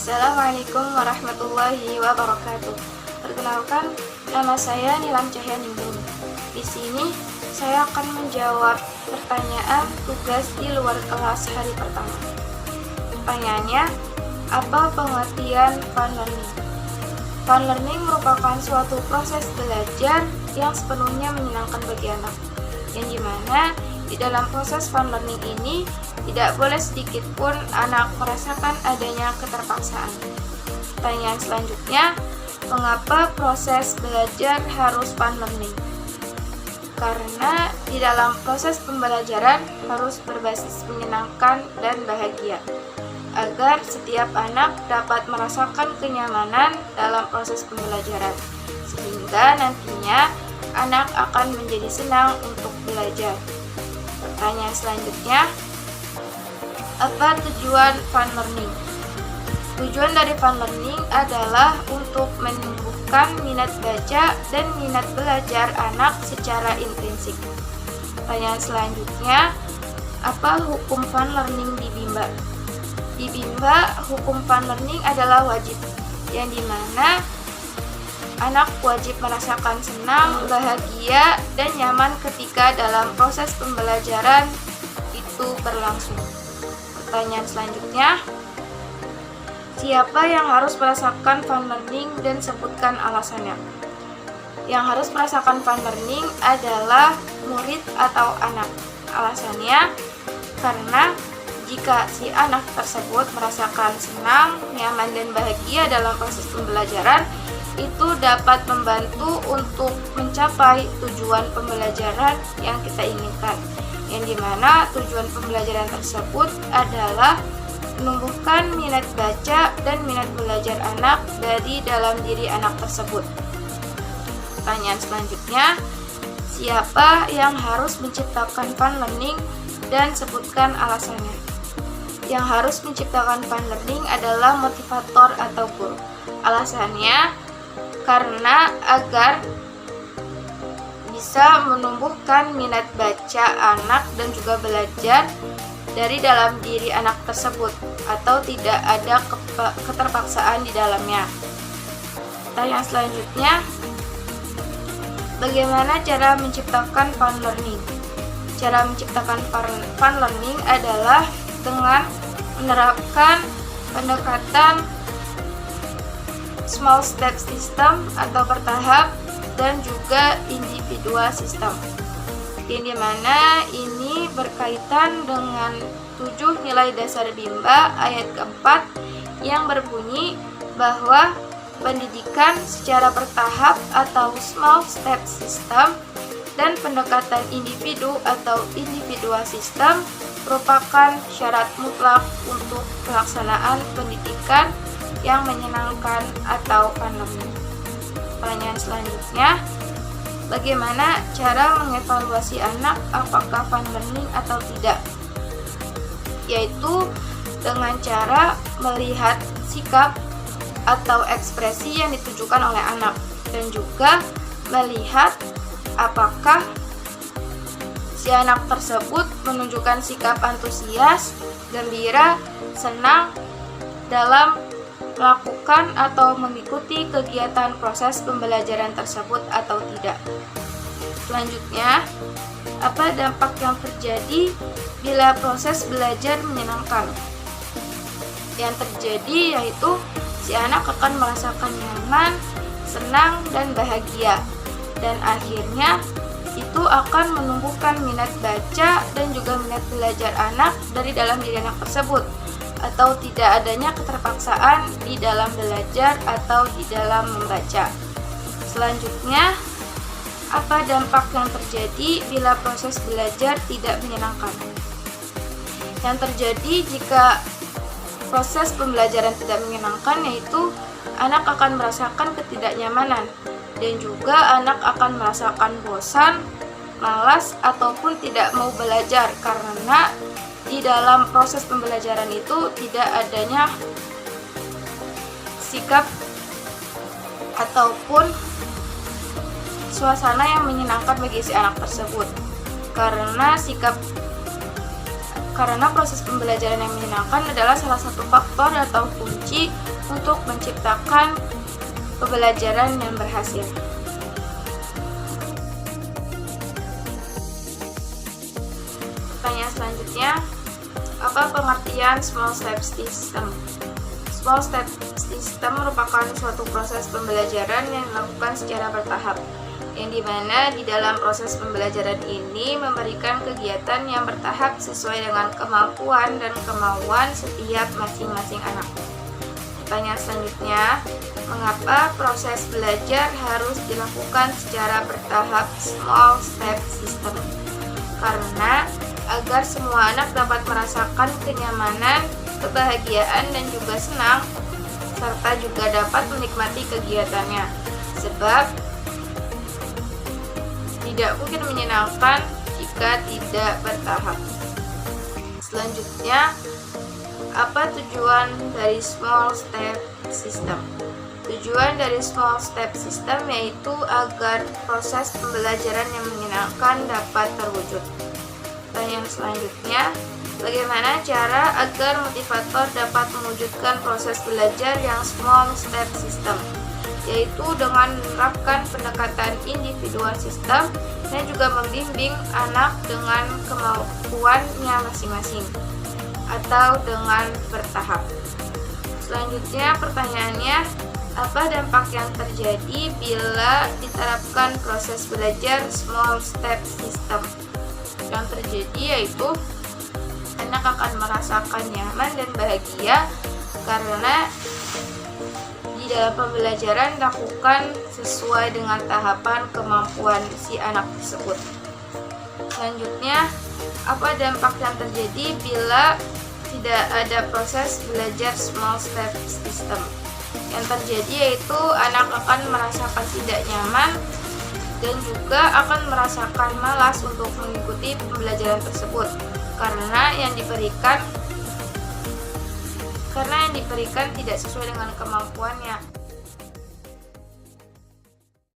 Assalamualaikum warahmatullahi wabarakatuh. Perkenalkan, nama saya Nilam Cahyaningrum. Di sini saya akan menjawab pertanyaan tugas di luar kelas hari pertama. Pertanyaannya, apa pengertian fun learning? Fun learning merupakan suatu proses belajar yang sepenuhnya menyenangkan bagi anak, yang dimana di dalam proses fun learning ini tidak boleh sedikit pun anak merasakan adanya keterpaksaan. Pertanyaan selanjutnya, mengapa proses belajar harus fun learning? Karena di dalam proses pembelajaran harus berbasis menyenangkan dan bahagia, agar setiap anak dapat merasakan kenyamanan dalam proses pembelajaran, sehingga nantinya anak akan menjadi senang untuk belajar. Pertanyaan selanjutnya, apa tujuan fun learning? Tujuan dari fun learning adalah untuk menumbuhkan minat baca dan minat belajar anak secara intrinsik. Pertanyaan selanjutnya, apa hukum fun learning di Bimba? Di Bimba, hukum fun learning adalah wajib, yang dimana anak wajib merasakan senang, bahagia, dan nyaman ketika dalam proses pembelajaran itu berlangsung. Pertanyaan selanjutnya, siapa yang harus merasakan fun learning dan sebutkan alasannya? Yang harus merasakan fun learning adalah murid atau anak. Alasannya, karena jika si anak tersebut merasakan senang, nyaman, dan bahagia dalam proses pembelajaran, itu dapat membantu untuk mencapai tujuan pembelajaran yang kita inginkan, yang dimana tujuan pembelajaran tersebut adalah menumbuhkan minat baca dan minat belajar anak dari dalam diri anak tersebut. Pertanyaan selanjutnya, siapa yang harus menciptakan fun learning dan sebutkan alasannya? Yang harus menciptakan fun learning adalah motivator atau guru. Alasannya, karena agar bisa menumbuhkan minat baca anak dan juga belajar dari dalam diri anak tersebut, atau tidak ada keterpaksaan di dalamnya. Pertanyaan selanjutnya, bagaimana cara menciptakan fun learning? Cara menciptakan fun learning adalah dengan menerapkan pendekatan small step system atau bertahap, dan juga individual system, yang dimana ini berkaitan dengan 7 nilai dasar Bimba ayat keempat yang berbunyi bahwa pendidikan secara bertahap atau small step system dan pendekatan individu atau individual system merupakan syarat mutlak untuk pelaksanaan pendidikan yang menyenangkan atau fun learning. Pertanyaan selanjutnya, bagaimana cara mengevaluasi anak apakah fun learning atau tidak? Yaitu dengan cara melihat sikap atau ekspresi yang ditujukan oleh anak, dan juga melihat apakah si anak tersebut menunjukkan sikap antusias, gembira, senang dalam melakukan atau mengikuti kegiatan proses pembelajaran tersebut atau tidak. Selanjutnya, apa dampak yang terjadi bila proses belajar menyenangkan? Yang terjadi yaitu si anak akan merasakan nyaman, senang, dan bahagia, dan akhirnya itu akan menumbuhkan minat baca dan juga minat belajar anak dari dalam diri anak tersebut, atau tidak adanya keterpaksaan di dalam belajar atau di dalam membaca. Selanjutnya, apa dampak yang terjadi bila proses belajar tidak menyenangkan? Yang terjadi jika proses pembelajaran tidak menyenangkan yaitu anak akan merasakan ketidaknyamanan, dan juga anak akan merasakan bosan, malas, ataupun tidak mau belajar karena di dalam proses pembelajaran itu tidak adanya sikap ataupun suasana yang menyenangkan bagi si anak tersebut. Karena Karena proses pembelajaran yang menyenangkan adalah salah satu faktor atau kunci untuk menciptakan pembelajaran yang berhasil. Pertanyaan selanjutnya, apa pengertian small step system? Small step system merupakan suatu proses pembelajaran yang dilakukan secara bertahap, yang dimana di dalam proses pembelajaran ini memberikan kegiatan yang bertahap sesuai dengan kemampuan dan kemauan setiap masing-masing anak. Pertanyaan selanjutnya, mengapa proses belajar harus dilakukan secara bertahap small step system? Karena agar semua anak dapat merasakan kenyamanan, kebahagiaan, dan juga senang, serta juga dapat menikmati kegiatannya. Sebab tidak mungkin menyenangkan jika tidak bertahap. Selanjutnya, apa tujuan dari small step system? Tujuan dari small step system yaitu agar proses pembelajaran yang menyenangkan dapat terwujud. Pertanyaan selanjutnya, bagaimana cara agar motivator dapat mewujudkan proses belajar yang small step system? Yaitu dengan menerapkan pendekatan individual system dan juga membimbing anak dengan kemampuannya masing-masing atau dengan bertahap. Selanjutnya pertanyaannya, apa dampak yang terjadi bila diterapkan proses belajar small step system? Yang terjadi yaitu anak akan merasakan nyaman dan bahagia karena di dalam pembelajaran dilakukan sesuai dengan tahapan kemampuan si anak tersebut. Selanjutnya, apa dampak yang terjadi bila tidak ada proses belajar small step system? Yang terjadi yaitu anak akan merasakan tidak nyaman dan juga akan merasakan malas untuk mengikuti pembelajaran tersebut karena yang diberikan tidak sesuai dengan kemampuannya.